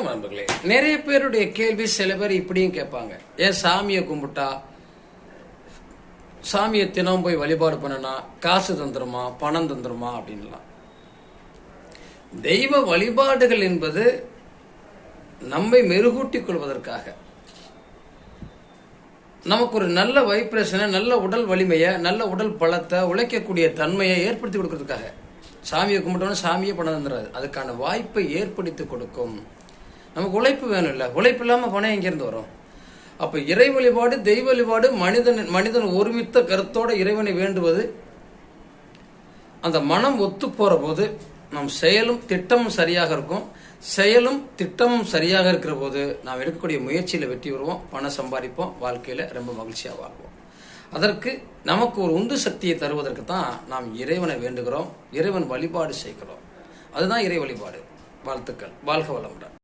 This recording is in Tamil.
வணக்கம் நண்பர்களே. நிறைய பேருடைய கேள்வி, சில பேர் இப்படியும் கேட்பாங்க, ஏன் சாமியை கும்பிட்டா, சாமியை தினம் போய் வழிபாடு பண்ணனா காசு தந்துருமா, பணம் தந்துருமா அப்படின்லாம். தெய்வ வழிபாடுகள் என்பது நம்மை மெருகூட்டிக் கொள்வதற்காக, நமக்கு ஒரு நல்ல வைப்ரேஷனை, நல்ல உடல் வலிமையை, நல்ல உடல் பலத்தை, உழைக்கக்கூடிய தன்மையை ஏற்படுத்தி கொடுக்கறதுக்காக. சாமியை கும்பிட்டோன்னு சாமியே பணம் தந்துடாது, அதுக்கான வாய்ப்பை ஏற்படுத்தி கொடுக்கும். நமக்கு உழைப்பு வேணும் இல்லை, உழைப்பு இல்லாமல் பணம் எங்கேருந்து வரும்? அப்போ இறை வழிபாடு, தெய்வ வழிபாடு, மனிதன் ஒருமித்த கருத்தோடு இறைவனை வேண்டுவது, அந்த மனம் ஒத்து போகிற போது நம் செயலும் திட்டமும் சரியாக இருக்கும். செயலும் திட்டமும் சரியாக இருக்கிற போது நாம் எடுக்கக்கூடிய முயற்சியில் வெற்றி வருவோம், பணம் சம்பாதிப்போம், வாழ்க்கையில் ரொம்ப மகிழ்ச்சியாக வாழ்வோம். அதற்கு நமக்கு ஒரு உந்து சக்தியை தருவதற்கு தான் நாம் இறைவனை வேண்டுகிறோம், இறைவன் வழிபாடு செய்கிறோம். அதுதான் இறை வழிபாடு. வாழ்த்துக்கள். வாழ்க வளமுடன்.